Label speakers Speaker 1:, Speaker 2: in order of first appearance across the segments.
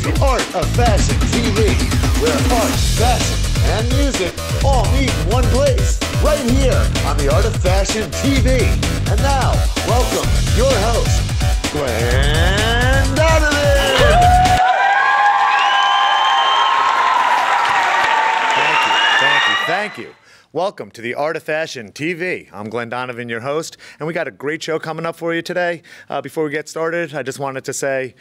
Speaker 1: the Art of Fashion TV, where art, fashion, and music all meet in one place, right here on the Art of Fashion TV. And now, welcome your host, Donovan.
Speaker 2: Thank you. Welcome to the Art of Fashion TV. I'm Glenn Donovan, your host, and we got a great show coming up for you today. Before we get started, I just wanted to say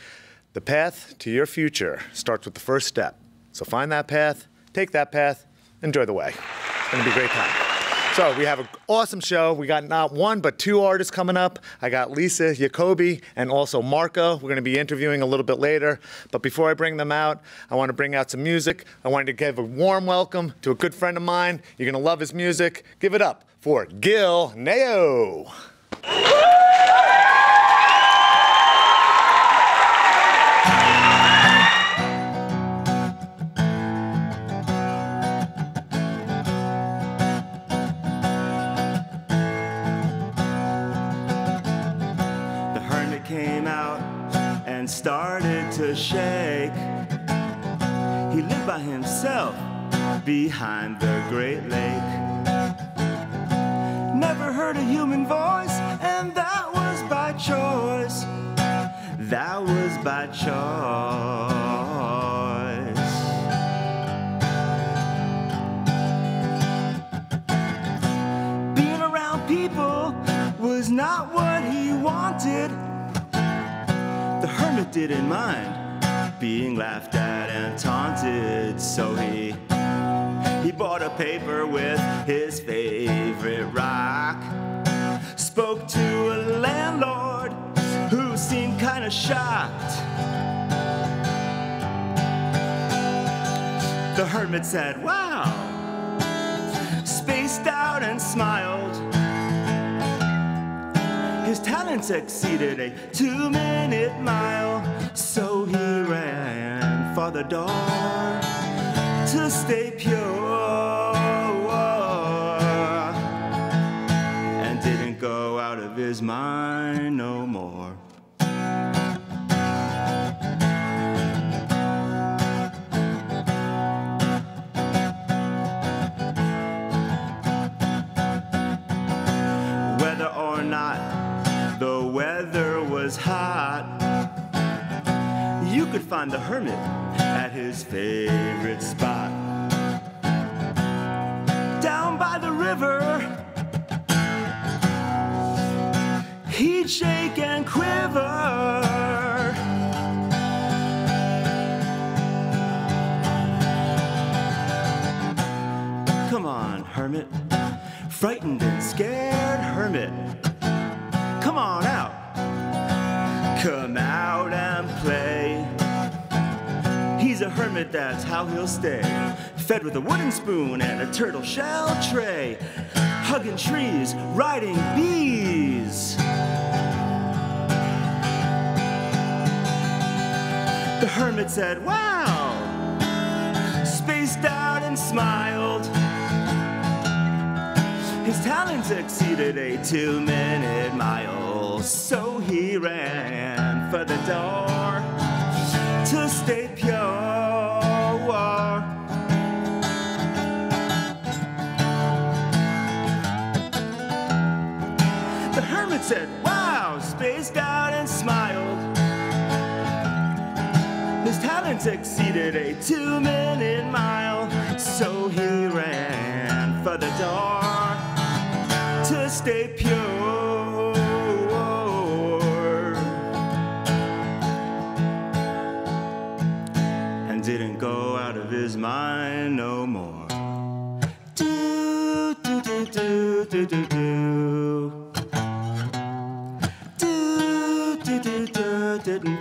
Speaker 2: the path to your future starts with the first step. So find that path, take that path, enjoy the way. It's going to be a great time. So we have an awesome show. We got not one, but two artists coming up. I got Lisa, Yakobi, and also Marco. We're going to be interviewing a little bit later. But before I bring them out, I want to bring out some music. I wanted to give a warm welcome to a good friend of mine. You're going to love his music. Give it up for Gil Nayo.
Speaker 3: Came out and started to shake. He lived by himself behind the Great Lake. Never heard a human voice, and that was by choice. That was by choice. Being around people was not what he wanted. The hermit didn't mind being laughed at and taunted, so he bought a paper with his favorite rock, spoke to a landlord who seemed kind of shocked. The hermit said, "Wow," spaced out and smiled. His talents exceeded a 2-minute mile, so he ran for the door to stay pure, and didn't go out of his mind no more. Whether or not the weather was hot, you could find the hermit at his favorite spot. Down by the river, he'd shake and quiver. Come on, hermit, frightened and scared hermit. Come on out. Come out and play. He's a hermit, that's how he'll stay. Fed with a wooden spoon and a turtle shell tray. Hugging trees, riding bees. The hermit said, "Wow," spaced out and smiled. His talents exceeded a 2-minute mile, so he ran for the door to stay pure. The hermit said, "Wow," spaced out and smiled. His talents exceeded a 2-minute mile, so he ran for the door to stay pure, and didn't go out of his mind no more. Do do do do do do do. Do do do do do do.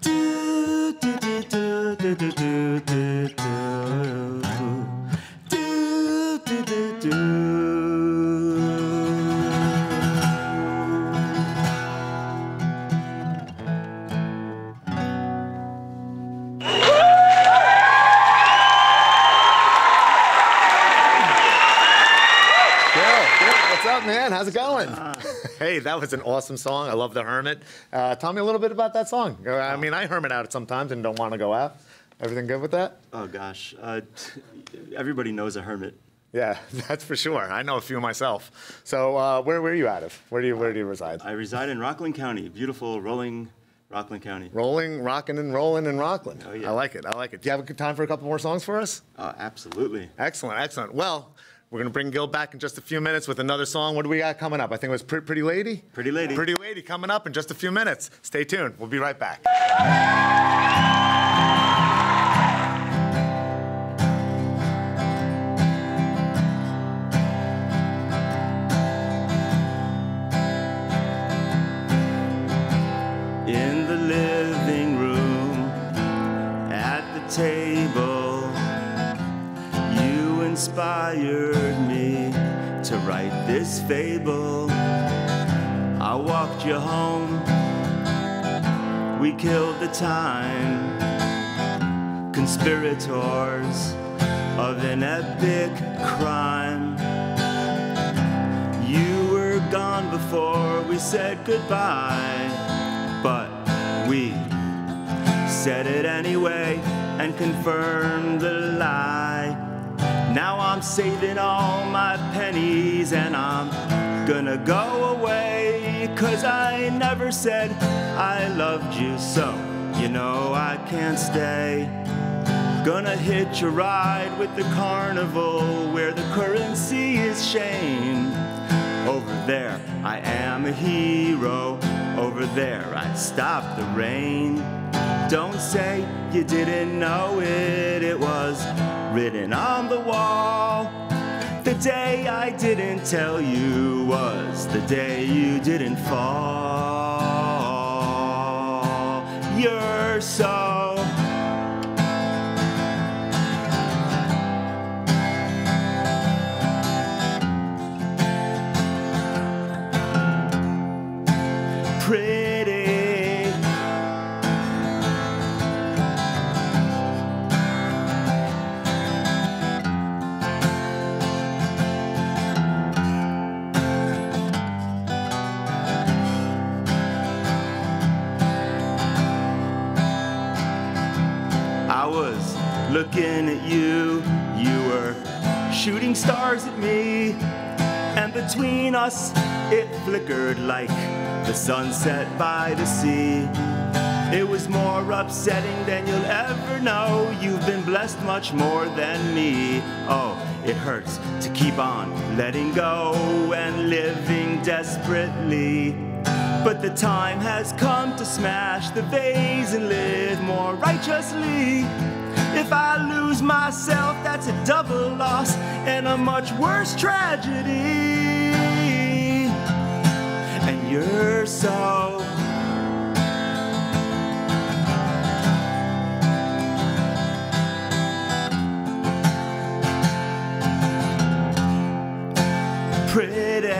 Speaker 3: Do do do do do do do do.
Speaker 2: Man, how's it going? Hey, that was an awesome song. I love The Hermit. Tell me a little bit about that song. I mean, I hermit out sometimes and don't want to go out. Everything good with that?
Speaker 3: Oh, gosh. Everybody knows a hermit.
Speaker 2: Yeah, that's for sure. I know a few myself. So where are you out of? Where do you reside?
Speaker 3: I reside in Rockland County, beautiful, rolling Rockland County.
Speaker 2: Rolling, rocking, and rolling in Rockland.
Speaker 3: Oh, yeah.
Speaker 2: I like it. I like it. Do you have a good time for a couple more songs for us?
Speaker 3: Absolutely.
Speaker 2: Excellent, excellent. Well, we're going to bring Gil back in just a few minutes with another song. What do we got coming up? I think it was Pretty Lady?
Speaker 3: Pretty Lady.
Speaker 2: Pretty Lady coming up in just a few minutes. Stay tuned. We'll be right back.
Speaker 3: In the living room, at the table, you inspired me to write this fable. I walked you home, we killed the time, conspirators of an epic crime. You were gone before we said goodbye, but we said it anyway and confirmed the lie. Now I'm saving all my pennies and I'm gonna go away, 'cause I never said I loved you, so you know I can't stay. Gonna hitch a ride with the carnival where the currency is shame. Over there I am a hero, over there I stop the rain. Don't say you didn't know it, it was written on the wall. The day I didn't tell you was the day you didn't fall. You're so pretty. I was looking at you, you were shooting stars at me, and between us it flickered like the sunset by the sea. It was more upsetting than you'll ever know. You've been blessed much more than me. Oh, it hurts to keep on letting go and living desperately. But the time has come to smash the vase and live more righteously. If I lose myself, that's a double loss and a much worse tragedy. And you're so pretty.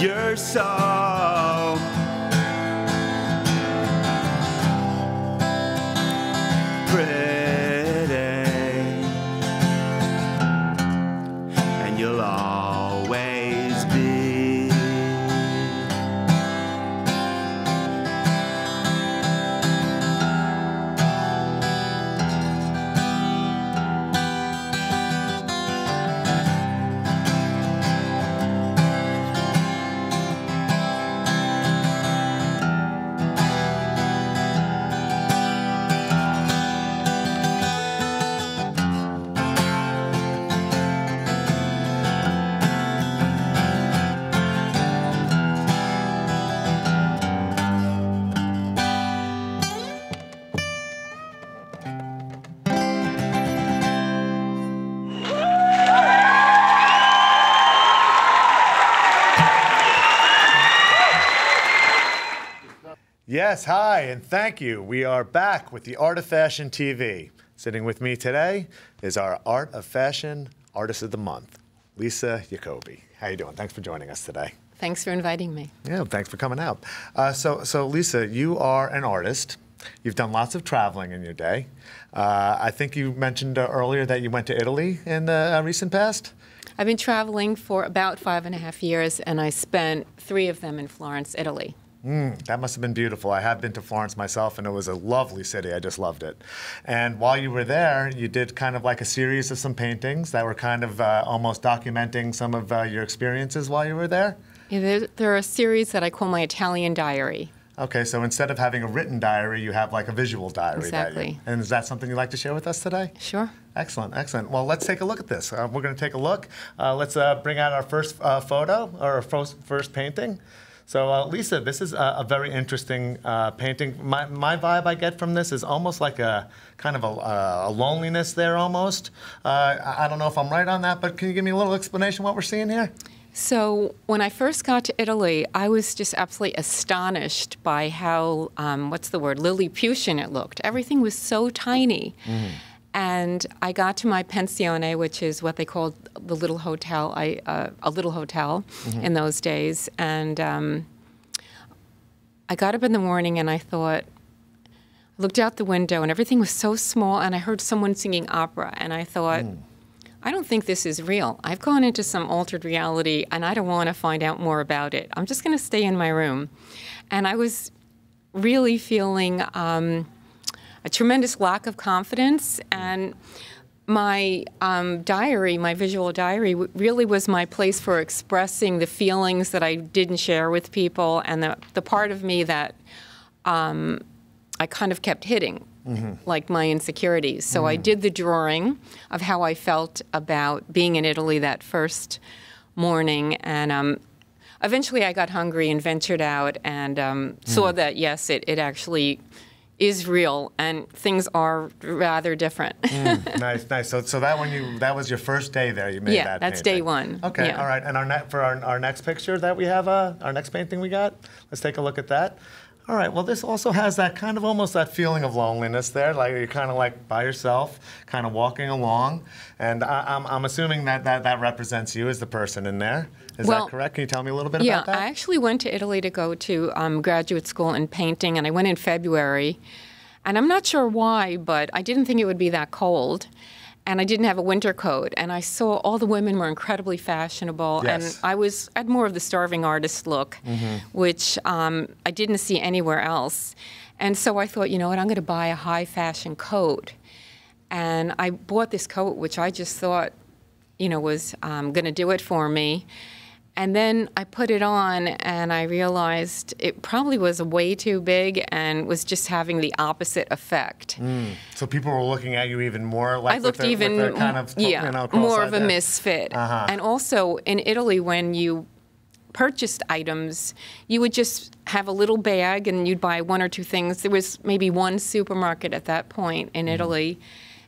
Speaker 3: You're so pretty, and you'll always be.
Speaker 2: Yes, hi, and thank you. We are back with the Art of Fashion TV. Sitting with me today is our Art of Fashion Artist of the Month, Lisa Yakobi. How you doing? Thanks for joining us today.
Speaker 4: Thanks for inviting me.
Speaker 2: Yeah, thanks for coming out. So Lisa, you are an artist. You've done lots of traveling in your day. I think you mentioned earlier that you went to Italy in the recent past.
Speaker 4: I've been traveling for about 5.5 years, and I spent 3 of them in Florence, Italy.
Speaker 2: That must have been beautiful. I have been to Florence myself, and it was a lovely city. I just loved it. And while you were there, you did kind of like a series of some paintings that were kind of almost documenting some of your experiences while you were there.
Speaker 4: Yeah, there are a series that I call my Italian diary.
Speaker 2: Okay, so instead of having a written diary, you have like a visual diary.
Speaker 4: Exactly.
Speaker 2: And is that something you'd like to share with us today?
Speaker 4: Sure.
Speaker 2: Excellent, excellent. Well, let's take a look at this. We're going to take a look. Let's bring out our first photo, or our first painting. So, Lisa, this is a very interesting painting. My vibe I get from this is almost like a kind of a loneliness there almost. I don't know if I'm right on that, but can you give me a little explanation what we're seeing here?
Speaker 4: So when I first got to Italy, I was just absolutely astonished by how, Lilliputian it looked. Everything was so tiny. And I got to my pensione, which is what they called the little hotel, a little hotel in those days. And I got up in the morning and I thought, I looked out the window and everything was so small, and I heard someone singing opera, and I thought, I don't think this is real. I've gone into some altered reality, and I don't want to find out more about it. I'm just going to stay in my room. And I was really feeling a tremendous lack of confidence, and my diary, my visual diary, really was my place for expressing the feelings that I didn't share with people, and the part of me that I kind of kept hitting. Like my insecurities. So I did the drawing of how I felt about being in Italy that first morning, and eventually I got hungry and ventured out and saw that, yes, it actually is real, and things are rather different.
Speaker 2: Nice, nice. So that was your first day there. You made that.
Speaker 4: Yeah, that's
Speaker 2: painting.
Speaker 4: day one.
Speaker 2: Okay,
Speaker 4: yeah.
Speaker 2: all right. And for our next picture that we have, our next painting we got, let's take a look at that. All right, well, this also has that kind of almost that feeling of loneliness there, like you're kind of like by yourself, kind of walking along. And I'm assuming that represents you as the person in there. Is that correct? Can you tell me a little bit about that?
Speaker 4: Yeah, I actually went to Italy to go to graduate school in painting, and I went in February. And I'm not sure why, but I didn't think it would be that cold. And I didn't have a winter coat, and I saw all the women were incredibly fashionable,
Speaker 2: yes.
Speaker 4: and I had more of the starving artist look, which I didn't see anywhere else. And so I thought, you know what, I'm going to buy a high fashion coat. And I bought this coat, which I just thought, was going to do it for me. And then I put it on, and I realized it probably was way too big and was just having the opposite effect.
Speaker 2: So people were looking at you even more like
Speaker 4: I looked even
Speaker 2: kind of,
Speaker 4: more of a misfit. And also in Italy, when you purchased items, you would just have a little bag and you'd buy 1 or 2 things. There was maybe 1 supermarket at that point in Italy.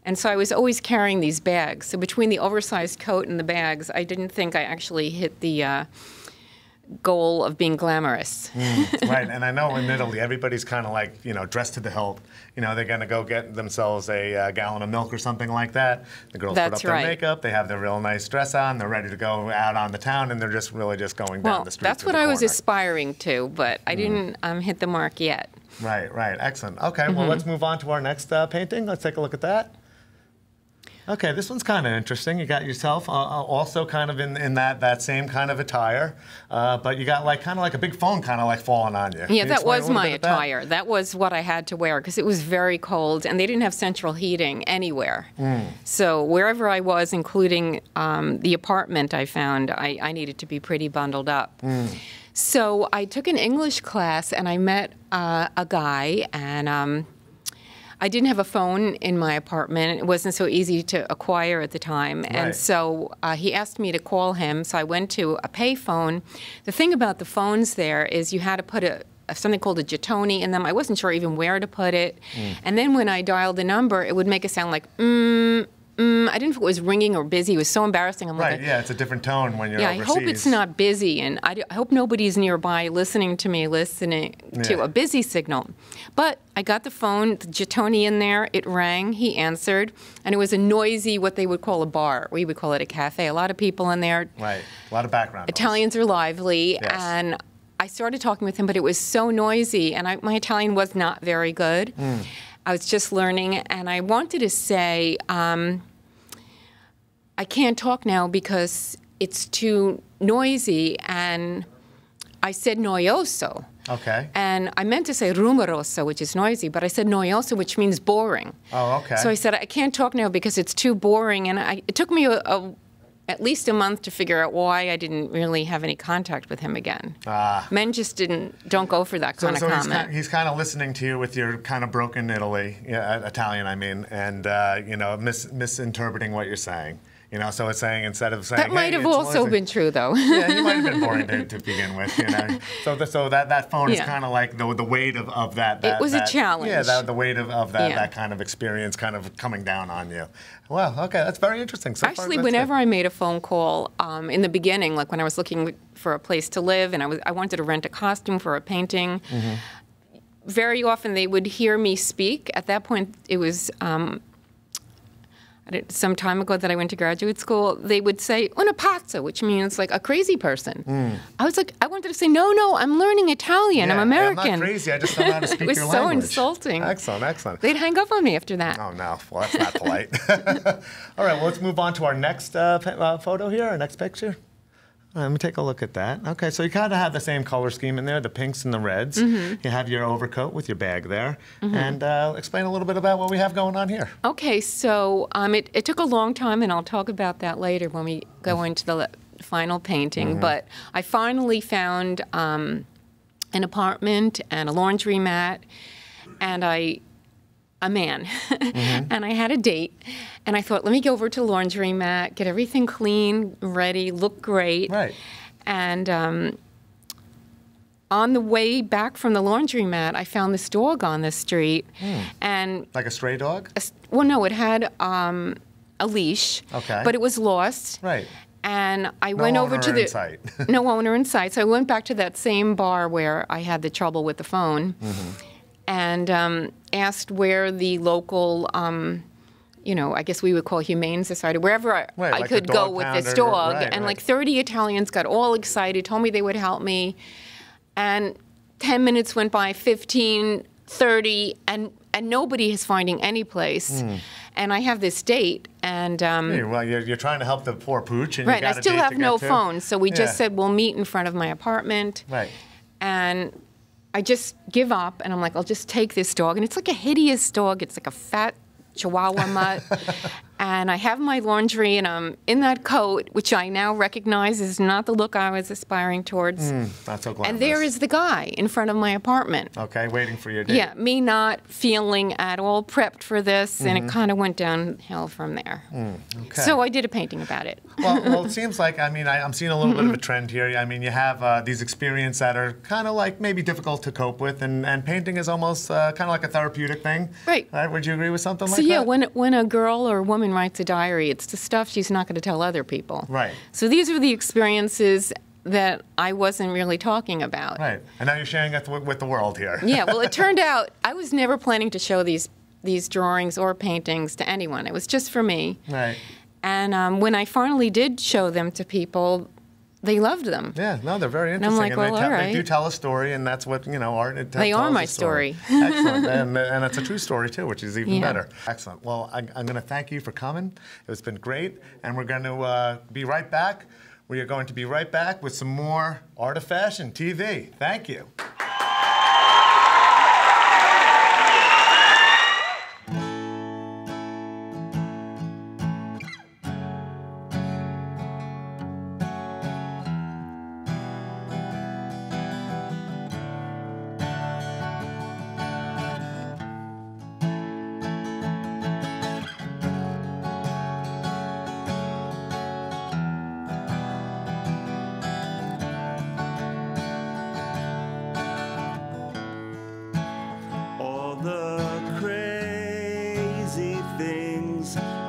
Speaker 4: And so I was always carrying these bags. So between the oversized coat and the bags, I didn't think I actually hit the goal of being glamorous.
Speaker 2: Right, and I know in Italy, everybody's kind of like, dressed to the hilt. They're going to go get themselves a gallon of milk or something like that. The girls put up their makeup, they have their real nice dress on, they're ready to go out on the town, and they're just really just going down the street.
Speaker 4: That's what I was aspiring to, but I didn't hit the mark yet.
Speaker 2: Right, excellent. Okay, well, let's move on to our next painting. Let's take a look at that. Okay, this one's kind of interesting. You got yourself also kind of in that same kind of attire, but you got kind of like a big phone kind of like falling on you.
Speaker 4: Yeah, that was my attire. That was what I had to wear because it was very cold and they didn't have central heating anywhere. So wherever I was, including the apartment I found, I needed to be pretty bundled up. So I took an English class and I met a guy, and I didn't have a phone in my apartment. It wasn't so easy to acquire at the time. Right. And so he asked me to call him. So I went to a pay phone. The thing about the phones there is you had to put something called a gettoni in them. I wasn't sure even where to put it. And then when I dialed the number, it would make a sound like, I didn't know if it was ringing or busy. It was so embarrassing. I'm like,
Speaker 2: yeah, it's a different tone when you're overseas.
Speaker 4: I hope it's not busy, and I hope nobody's nearby listening to me to a busy signal. But I got the phone, the gettoni in there, it rang, he answered, and it was a noisy, what they would call a bar. We would call it a cafe. A lot of people in there.
Speaker 2: Right, a lot of background noise.
Speaker 4: Italians are lively,
Speaker 2: yes.
Speaker 4: and I started talking with him, but it was so noisy, and my Italian was not very good. I was just learning, and I wanted to say, I can't talk now because it's too noisy, and I said noioso.
Speaker 2: Okay.
Speaker 4: And I meant to say rumoroso, which is noisy, but I said noioso, which means boring.
Speaker 2: Oh, okay.
Speaker 4: So I said, I can't talk now because it's too boring, and it took me at least a month to figure out why I didn't really have any contact with him again. Men just don't go for that kind of comment.
Speaker 2: He's kind of listening to you with your kind of broken Italian, I mean, and misinterpreting what you're saying. So it's saying, instead of saying,
Speaker 4: that might have also been true, though.
Speaker 2: Yeah, you might have been boring to begin with. So that phone is kind of like the weight of that.
Speaker 4: It was a challenge.
Speaker 2: Yeah, the weight of that kind of experience kind of coming down on you. Wow. Okay, that's very interesting. So
Speaker 4: actually, whenever I made a phone call in the beginning, like when I was looking for a place to live and I wanted to rent a costume for a painting, very often they would hear me speak. At that point, it was. Some time ago that I went to graduate school, they would say una pazza, which means like a crazy person. I was like, I wanted to say, no, I'm learning Italian. I'm American.
Speaker 2: I'm not crazy. I just don't know how to speak your language.
Speaker 4: It was so insulting.
Speaker 2: Excellent.
Speaker 4: They'd hang up on me after that.
Speaker 2: Oh, no. Well, that's not polite. All right, well, let's move on to our next photo here, our next picture. Let me take a look at that. Okay, so you kind of have the same color scheme in there, the pinks and the reds. You have your overcoat with your bag there. And explain a little bit about what we have going on here. Okay,
Speaker 4: so it took a long time, and I'll talk about that later when we go into the final painting. But I finally found an apartment and a laundromat, and a man. And I had a date, and I thought, let me go over to the laundromat, get everything clean, ready, look great.
Speaker 2: Right.
Speaker 4: And on the way back from the laundromat, I found this dog on the street. And
Speaker 2: like a stray dog?
Speaker 4: Well, no, it had a leash.
Speaker 2: Okay.
Speaker 4: But it was lost.
Speaker 2: Right.
Speaker 4: And I went over to
Speaker 2: in sight.
Speaker 4: No owner in sight. So I went back to that same bar where I had the trouble with the phone. And asked where the local, I guess we would call Humane Society, wherever I
Speaker 2: like
Speaker 4: could go with this dog.
Speaker 2: And
Speaker 4: like 30 Italians got all excited, told me they would help me. And 10 minutes went by, 15, 30, and nobody is finding any place. And I have this date, and
Speaker 2: well, you're trying to help the poor pooch, and
Speaker 4: right.
Speaker 2: You got
Speaker 4: I still have no phone, so we just said we'll meet in front of my apartment.
Speaker 2: Right.
Speaker 4: And I just give up, and I'm like, I'll just take this dog. And it's like a hideous dog. It's like a fat Chihuahua mutt. And I have my laundry, and I'm in that coat, which I now recognize is not the look I was aspiring towards.
Speaker 2: Not so glamorous.
Speaker 4: And there is the guy in front of my apartment.
Speaker 2: Okay, waiting for your date.
Speaker 4: Yeah, me not feeling at all prepped for this, and it kind of went downhill from there.
Speaker 2: Okay.
Speaker 4: So I did a painting about it.
Speaker 2: Well, it seems like, I'm seeing a little bit of a trend here. You have these experiences that are kind of like maybe difficult to cope with, and painting is almost kind of like a therapeutic thing.
Speaker 4: Right.
Speaker 2: Would you agree with something like that?
Speaker 4: So yeah, when a girl or a woman writes a diary, it's the stuff she's not going to tell other people.
Speaker 2: Right.
Speaker 4: So these are the experiences that I wasn't really talking about.
Speaker 2: Right. And now you're sharing it with the world here.
Speaker 4: Yeah, well, it turned out I was never planning to show these drawings or paintings to anyone. It was just for me.
Speaker 2: Right.
Speaker 4: And when I finally did show them to people, they loved them.
Speaker 2: Yeah, no, they're very interesting.
Speaker 4: And I'm like, well, all right.
Speaker 2: They do tell a story, and that's what, art
Speaker 4: They are my story.
Speaker 2: Excellent. And it's a true story, too, which is even better. Excellent. Well, I'm going to thank you for coming. It's been great. And we're going to be right back. We are going to be right back with some more Art of Fashion TV. Thank you.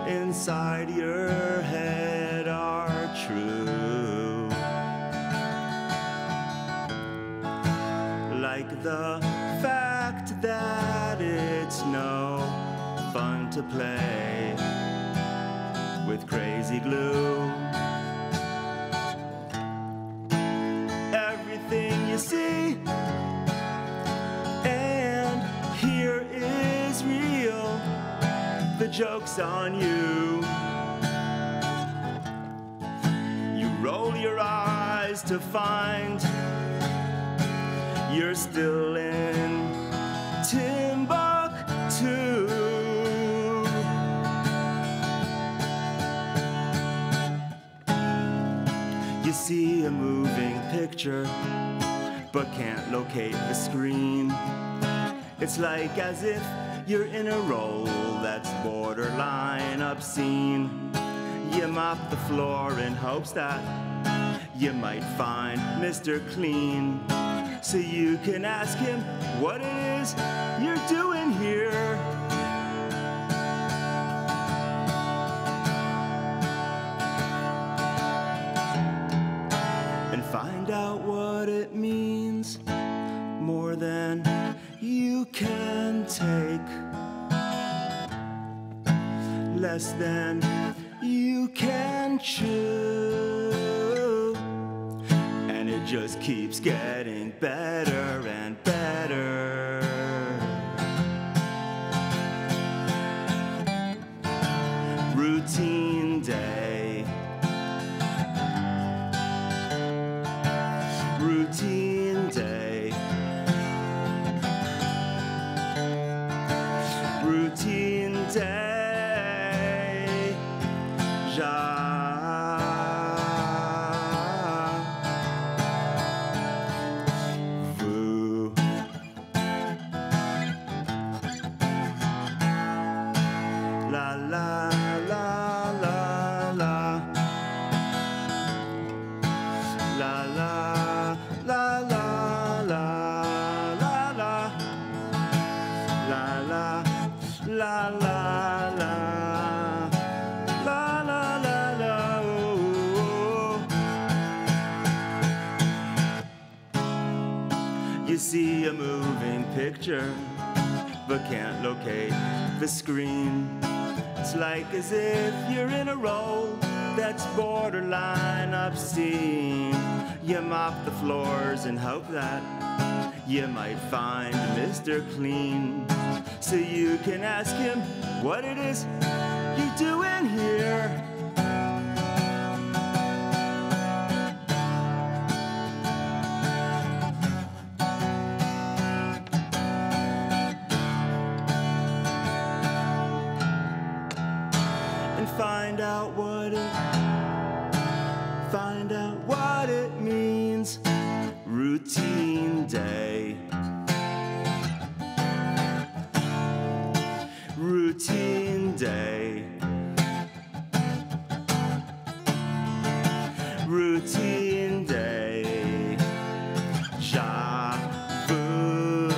Speaker 3: Inside your head are true, like the fact that it's no fun to play with crazy glue. Everything you see joke's on you. You roll your eyes to find you're still in Timbuktu. You see a moving picture, but can't locate the screen. It's like as if you're in a role that's borderline obscene. You mop the floor in hopes that you might find Mr. Clean, so you can ask him what it is you're doing here. And find out what it means, more than you can take, less than you can chew, and it just keeps getting better and better. Routine day, routine day, routine day. Vu. La la la la la. La la la la la la la. La la la la la. La la la la. You see a moving picture, but can't locate the screen. It's like as if you're in a role that's borderline obscene. You mop the floors and hope that you might find Mr. Clean, so you can ask him what it is you're doing here. And find out what it means. Routine day, routine day, routine day. Ja vu.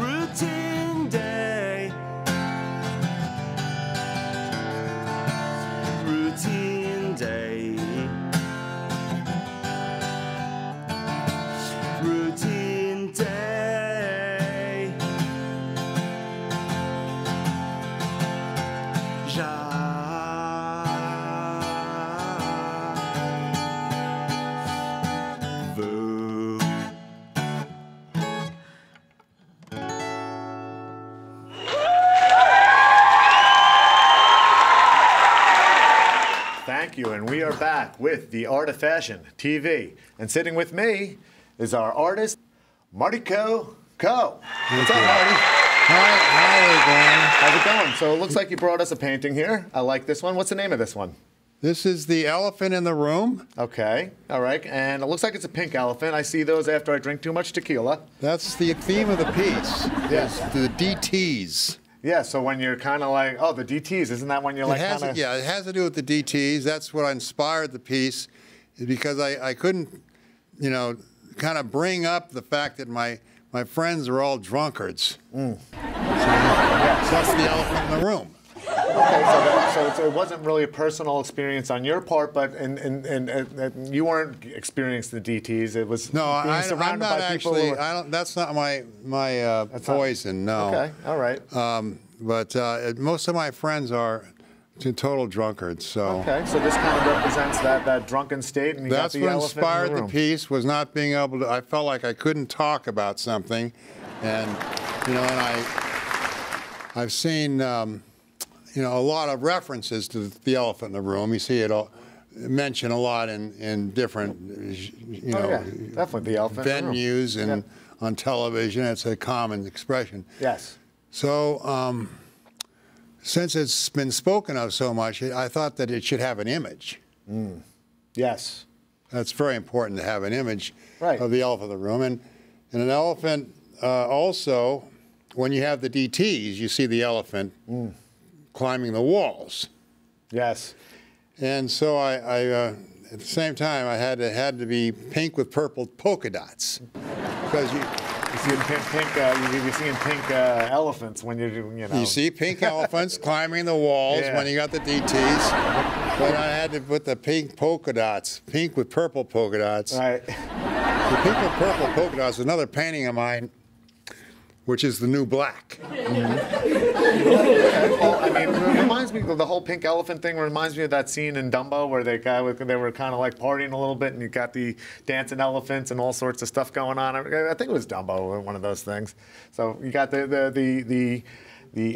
Speaker 3: Routine day, routine day, routine day. Ja vu.
Speaker 2: Thank you, and we are back with the Art of Fashion TV. And sitting with me is our artist, Mardi Co. What's up, Mardi?
Speaker 5: Hi, Glenn.
Speaker 2: How's it going? So it looks like you brought us a painting here. I like this one. What's the name of this one?
Speaker 5: This is the elephant in the room.
Speaker 2: Okay, all right. And it looks like it's a pink elephant. I see those after I drink too much tequila.
Speaker 5: That's the theme of the piece.
Speaker 2: Yes.
Speaker 5: The DTs.
Speaker 2: Yeah, so when you're kind of like, oh, the DTs, isn't that when you're like kind of...
Speaker 5: Yeah, it has to do with the DTs. That's what inspired the piece, because I couldn't, you know, kind of bring up the fact that my friends are all drunkards. So that's the elephant in the room.
Speaker 2: Okay, so it wasn't really a personal experience on your part, but and you weren't experiencing the DTs. It was
Speaker 5: No,
Speaker 2: being
Speaker 5: I'm
Speaker 2: surrounded
Speaker 5: not
Speaker 2: by people
Speaker 5: actually.
Speaker 2: who were-
Speaker 5: I don't. That's not my poison. No.
Speaker 2: Okay, all right.
Speaker 5: But most of my friends are total drunkards. So
Speaker 2: Okay, so this kind of represents that drunken state, and you got
Speaker 5: that's
Speaker 2: the
Speaker 5: what
Speaker 2: elephant
Speaker 5: inspired
Speaker 2: in the
Speaker 5: the
Speaker 2: room.
Speaker 5: piece, was not being able to. I felt like I couldn't talk about something, and you know, and I've seen you know, a lot of references to the elephant in the room. You see it all mentioned a lot in different you know,
Speaker 2: yeah, definitely the elephant in the room.
Speaker 5: venues and on television. It's a common expression.
Speaker 2: Yes.
Speaker 5: So since it's been spoken of so much, I thought that it should have an image.
Speaker 2: Yes.
Speaker 5: That's very important to have an image
Speaker 2: Right.
Speaker 5: of the elephant in the room. And an elephant also, when you have the DTs, you see the elephant climbing the walls.
Speaker 2: Yes.
Speaker 5: And so I at the same time, I had to be pink with purple polka dots, because
Speaker 2: You're seeing pink elephants when you're doing, you know.
Speaker 5: you see pink elephants climbing the walls
Speaker 2: Yeah.
Speaker 5: when you got the DTs. But I had to put the pink polka dots, pink with purple polka dots.
Speaker 2: Right.
Speaker 5: The pink with purple polka dots is another painting of mine, which is the new black.
Speaker 2: Well, I mean, it reminds me, the whole pink elephant thing reminds me of that scene in Dumbo where they were kind of like partying a little bit, and you got the dancing elephants and all sorts of stuff going on. I think it was Dumbo, one of those things. So you got the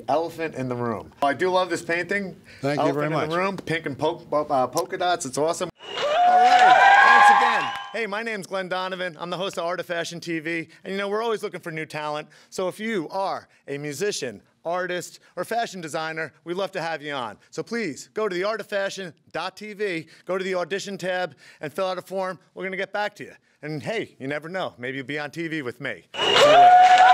Speaker 2: elephant in the room. I do love this painting.
Speaker 5: Thank you very
Speaker 2: Elephant
Speaker 5: much.
Speaker 2: in the room, pink and polka dots. It's awesome. All right, thanks again. Hey, my name's Glenn Donovan. I'm the host of Art of Fashion TV, and you know, we're always looking for new talent. So if you are a musician, artist, or fashion designer, we'd love to have you on. So please go to theartoffashion.tv, go to the audition tab, and fill out a form. We're gonna get back to you. And hey, you never know, maybe you'll be on TV with me. See you later.